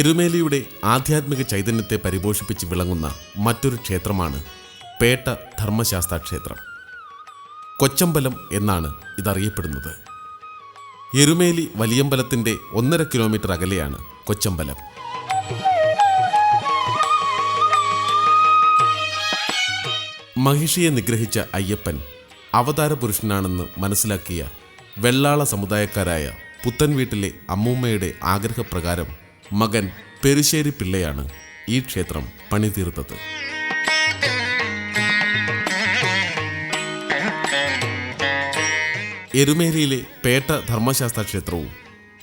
എരുമേലിയുടെ ആധ്യാത്മിക ചൈതന്യത്തെ പരിപോഷിപ്പിച്ച് വിളങ്ങുന്ന മറ്റൊരു ക്ഷേത്രമാണ് പേട്ട ധർമ്മശാസ്താ ക്ഷേത്രം. കൊച്ചമ്പലം എന്നാണ് ഇതറിയപ്പെടുന്നത്. എരുമേലി വലിയമ്പലത്തിൻ്റെ 1.5 കിലോമീറ്റർ അകലെയാണ് കൊച്ചമ്പലം. മഹിഷിയെ നിഗ്രഹിച്ച അയ്യപ്പൻ അവതാര പുരുഷനാണെന്ന് മനസ്സിലാക്കിയ വെള്ളാള സമുദായക്കാരായ പുത്തൻവീട്ടിലെ അമ്മൂമ്മയുടെ ആഗ്രഹപ്രകാരം മകൻ പെരുശ്ശേരി പിള്ളയാണ് ഈ ക്ഷേത്രം പണിതീർത്തത്. എരുമേലിയിലെ പേട്ട ധർമ്മശാസ്താ ക്ഷേത്രവും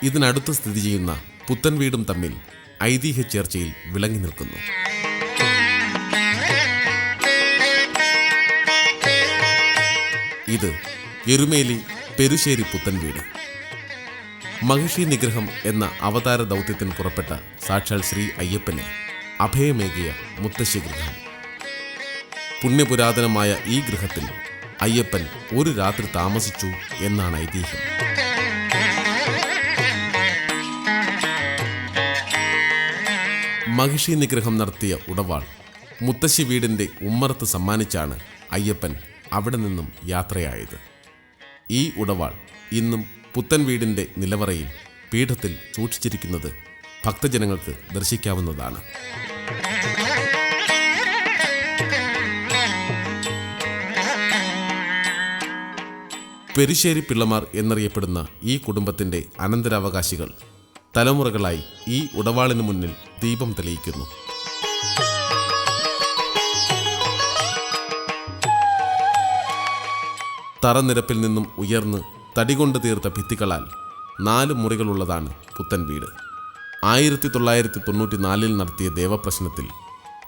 ഇതിനടുത്ത് സ്ഥിതി ചെയ്യുന്ന പുത്തൻവീടും തമ്മിൽ ഐതിഹ്യ ചേർച്ചയിൽ വിളങ്ങി നിൽക്കുന്നു. ഇത് എരുമേലി പെരുശ്ശേരി പുത്തൻവീട്. മഹിഷി നിഗ്രഹം എന്ന അവതാര ദൗത്യത്തിന് പുറപ്പെട്ട സാക്ഷാൽ ശ്രീ അയ്യപ്പന് അഭയമേകിയ മുത്തശ്ശി ഗൃഹം. പുണ്യപുരാതനമായ ഈ ഗൃഹത്തിൽ അയ്യപ്പൻ ഒരു രാത്രി താമസിച്ചു എന്നാണ് ഐതിഹ്യം. മഹിഷി നിഗ്രഹം നടത്തിയ ഉടവാൾ മുത്തശ്ശി വീടിൻ്റെ ഉമ്മറത്ത് സമ്മാനിച്ചാണ് അയ്യപ്പൻ അവിടെ നിന്നും യാത്രയായത്. ഈ ഉടവാൾ ഇന്നും പുത്തൻ വീടിൻ്റെ നിലവറയിൽ പീഠത്തിൽ സൂക്ഷിച്ചിരിക്കുന്നത് ഭക്തജനങ്ങൾക്ക് ദർശിക്കാവുന്നതാണ്. പെരുശ്ശേരി പിള്ളമാർ എന്നറിയപ്പെടുന്ന ഈ കുടുംബത്തിൻ്റെ അനന്തരാവകാശികൾ തലമുറകളായി ഈ ഉടവാളിന് മുന്നിൽ ദീപം തെളിയിക്കുന്നു. തറനിരപ്പിൽ നിന്നും ഉയർന്ന് തടികൊണ്ട് തീർത്ത ഭിത്തികളാൽ 4 മുറികളുള്ളതാണ് പുത്തൻ വീട്. 1994 നടത്തിയ ദേവപ്രശ്നത്തിൽ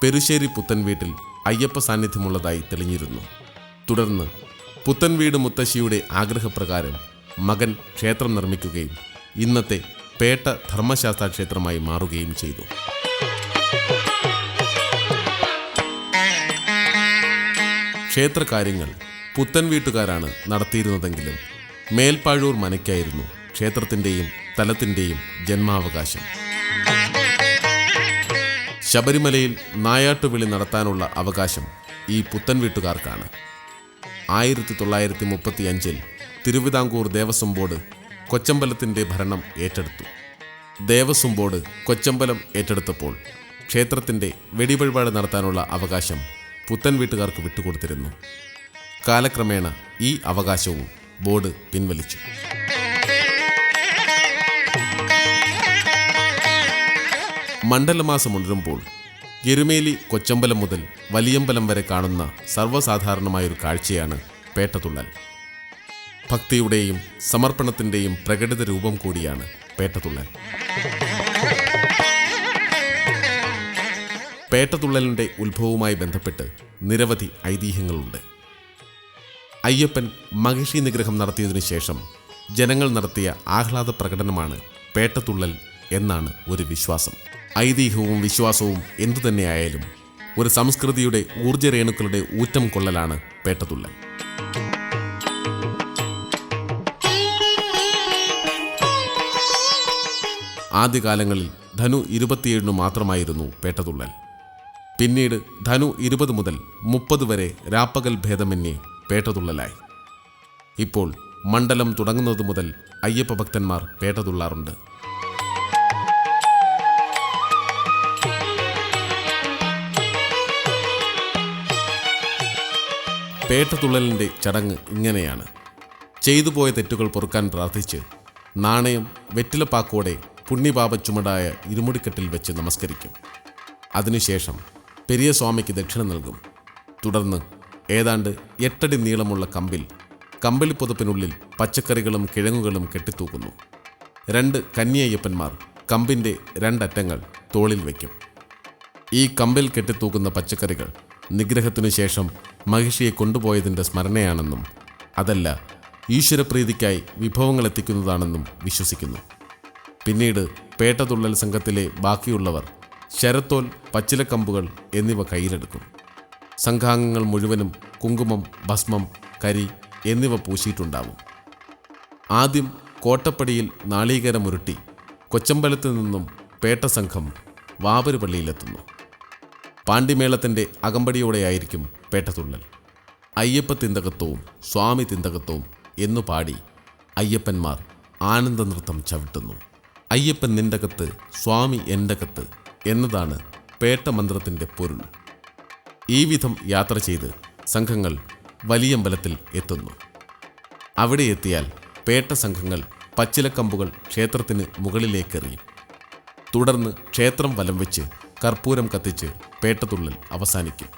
പെരുശ്ശേരി പുത്തൻ വീട്ടിൽ അയ്യപ്പ സാന്നിധ്യമുള്ളതായി തെളിഞ്ഞിരുന്നു. തുടർന്ന് പുത്തൻ വീട് മുത്തശ്ശിയുടെ ആഗ്രഹപ്രകാരം മകൻ ക്ഷേത്രം നിർമ്മിക്കുകയും ഇന്നത്തെ പേട്ട ധർമ്മശാസ്താ ക്ഷേത്രമായി മാറുകയും ചെയ്തു. ക്ഷേത്രകാര്യങ്ങൾ പുത്തൻ വീട്ടുകാരാണ് നടത്തിയിരുന്നതെങ്കിലും മേൽപ്പാഴൂർ മനയ്ക്കായിരുന്നു ക്ഷേത്രത്തിൻ്റെയും സ്ഥലത്തിൻ്റെയും ജന്മാവകാശം. ശബരിമലയിൽ നായാട്ടുവിളി നടത്താനുള്ള അവകാശം ഈ പുത്തൻ വീട്ടുകാർക്കാണ്. 1935 തിരുവിതാംകൂർ ദേവസ്വം ബോർഡ് കൊച്ചമ്പലത്തിൻ്റെ ഭരണം ഏറ്റെടുത്തു. ദേവസ്വം ബോർഡ് കൊച്ചമ്പലം ഏറ്റെടുത്തപ്പോൾ ക്ഷേത്രത്തിൻ്റെ വെടിവഴിപാട് നടത്താനുള്ള അവകാശം പുത്തൻ വീട്ടുകാർക്ക് വിട്ടുകൊടുത്തിരുന്നു. കാലക്രമേണ ഈ അവകാശവും ബോർഡ് പിൻവലിച്ചു. മണ്ഡലമാസം ഉണരുമ്പോൾ എരുമേലി കൊച്ചമ്പലം മുതൽ വലിയമ്പലം വരെ കാണുന്ന സർവ്വസാധാരണമായൊരു കാഴ്ചയാണ് പേട്ടതുള്ളൽ. ഭക്തിയുടെയും സമർപ്പണത്തിൻ്റെയും പ്രകടിത രൂപം കൂടിയാണ് പേട്ടതുള്ളൽ. പേട്ടതുള്ളലിൻ്റെ ഉത്ഭവവുമായി ബന്ധപ്പെട്ട് നിരവധി ഐതിഹ്യങ്ങളുണ്ട്. അയ്യപ്പൻ മഹിഷി നിഗ്രഹം നടത്തിയതിനു ശേഷം ജനങ്ങൾ നടത്തിയ ആഹ്ലാദ പ്രകടനമാണ് പേട്ടതുള്ളൽ എന്നാണ് ഒരു വിശ്വാസം. ഐതിഹ്യവും വിശ്വാസവും എന്തുതന്നെയായാലും ഒരു സംസ്കൃതിയുടെ ഊർജ്ജരേണുക്കളുടെ ഊറ്റം കൊള്ളലാണ് പേട്ടതുള്ളൽ. ആദ്യകാലങ്ങളിൽ ധനു 27 മാത്രമായിരുന്നു പേട്ടതുള്ളൽ. പിന്നീട് ധനു 20 മുതൽ 30 വരെ രാപ്പകൽ ഭേദമന്യേ പേട്ടതുള്ളലായി. ഇപ്പോൾ മണ്ഡലം തുടങ്ങുന്നത് മുതൽ അയ്യപ്പ ഭക്തന്മാർ പേട്ടതുള്ളാറുണ്ട്. പേട്ടതുള്ളലിൻ്റെ ചടങ്ങ് ഇങ്ങനെയാണ്. ചെയ്തുപോയ തെറ്റുകൾ പൊറുക്കാൻ പ്രാർത്ഥിച്ച് നാണയം വെറ്റിലപ്പാക്കോടെ പുണ്യപാപ ചുമടായ ഇരുമുടിക്കെട്ടിൽ വെച്ച് നമസ്കരിക്കും. അതിനുശേഷം പെരിയ സ്വാമിക്ക് ദക്ഷിണ നൽകും. തുടർന്ന് ഏതാണ്ട് 8 അടി നീളമുള്ള കമ്പിളിപ്പൊതുപ്പിനുള്ളിൽ പച്ചക്കറികളും കിഴങ്ങുകളും കെട്ടിത്തൂക്കുന്നു. 2 കന്യയ്യപ്പന്മാർ കമ്പിൻ്റെ 2 അറ്റങ്ങൾ തോളിൽ വയ്ക്കും. ഈ കമ്പിൽ കെട്ടിത്തൂക്കുന്ന പച്ചക്കറികൾ നിഗ്രഹത്തിനു ശേഷം മഹിഷിയെ കൊണ്ടുപോയതിൻ്റെ സ്മരണയാണെന്നും അതല്ല ഈശ്വരപ്രീതിക്കായി വിഭവങ്ങൾ എത്തിക്കുന്നതാണെന്നും വിശ്വസിക്കുന്നു. പിന്നീട് പേട്ടതുള്ളൽ സംഘത്തിലെ ബാക്കിയുള്ളവർ ശരത്തോൽ, പച്ചിലക്കമ്പുകൾ എന്നിവ കയ്യിലെടുക്കും. സംഘാംഗങ്ങൾ മുഴുവനും കുങ്കുമം, ഭസ്മം, കരി എന്നിവ പൂശിയിട്ടുണ്ടാവും. ആദ്യം കോട്ടപ്പടിയിൽ നാളീകരമുരുട്ടി കൊച്ചമ്പലത്തിൽ നിന്നും പേട്ട സംഘം വാവരുപള്ളിയിലെത്തുന്നു. പാണ്ടിമേളത്തിൻ്റെ അകമ്പടിയോടെയായിരിക്കും പേട്ടതുള്ളൽ. അയ്യപ്പ തിന്തകത്വവും സ്വാമി തിന്തകത്വവും എന്നു പാടി അയ്യപ്പന്മാർ ആനന്ദനൃത്തം ചവിട്ടുന്നു. അയ്യപ്പൻ നിൻ്റകത്ത് സ്വാമി എൻ്റകത്ത് എന്നതാണ് പേട്ടമന്ത്രത്തിൻ്റെ പൊരുൾ. ഈ വിധം യാത്ര ചെയ്ത് സംഘങ്ങൾ വലിയമ്പലത്തിൽ എത്തുന്നു. അവിടെ എത്തിയാൽ പേട്ട സംഘങ്ങൾ പച്ചിലക്കമ്പുകൾ ക്ഷേത്രത്തിന് മുകളിലേക്കെറിയും. തുടർന്ന് ക്ഷേത്രം വലം വെച്ച് കർപ്പൂരം കത്തിച്ച് പേട്ടതുള്ളൽ അവസാനിക്കും.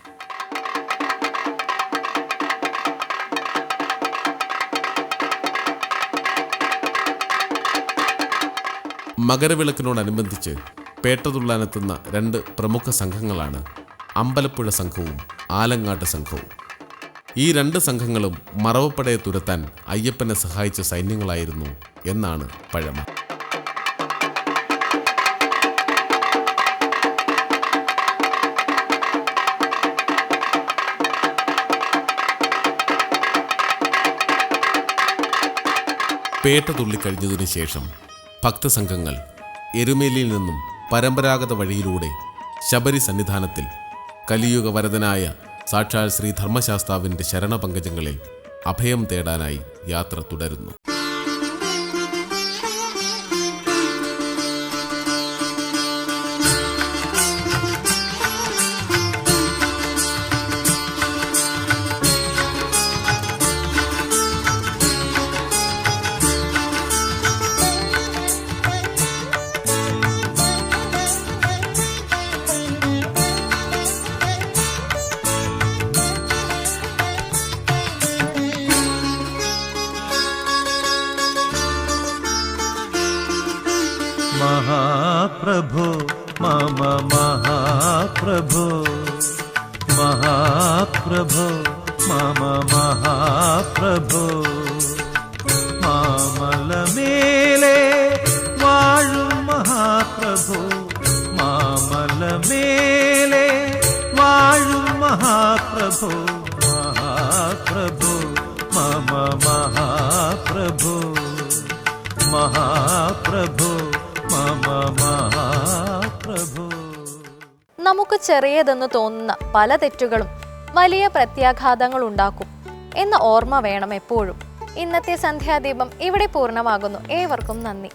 മകരവിളക്കിനോടനുബന്ധിച്ച് പേട്ടതുള്ളാനെത്തുന്ന 2 പ്രമുഖ സംഘങ്ങളാണ് അമ്പലപ്പുഴ സംഘവും ആലങ്ങാട്ട് സംഘവും. ഈ 2 സംഘങ്ങളും മറവപ്പടയെ തുരത്താൻ അയ്യപ്പനെ സഹായിച്ച സൈന്യങ്ങളായിരുന്നു എന്നാണ് പഴമ. പേട്ട തുള്ളിക്കഴിഞ്ഞതിനു ശേഷം ഭക്തസംഘങ്ങൾ എരുമേലിയിൽ നിന്നും പരമ്പരാഗത വഴിയിലൂടെ ശബരി സന്നിധാനത്തിൽ കലിയുഗ വരദനായ സാക്ഷാൽ ശ്രീ ധർമ്മശാസ്താവിൻ്റെ ശരണപങ്കജങ്ങളിൽ അഭയം തേടാനായി യാത്ര തുടരുന്നു. महाप्रभो मम महाप्रभो महाप्रभो मम महाप्रभो मामलमेले वाळुम महाप्रभो मामलमेले वाळुम महाप्रभो महाप्रभो मम महाप्रभो महाप्रभो നമുക്ക് ചെറിയതെന്ന് തോന്നുന്ന പല തെറ്റുകളും വലിയ പ്രത്യാഘാതങ്ങൾ ഉണ്ടാക്കും എന്ന ഓർമ്മ വേണം എപ്പോഴും. ഇന്നത്തെ സന്ധ്യാദീപം ഇവിടെ പൂർണ്ണമാകുന്നു. ഏവർക്കും നന്ദി.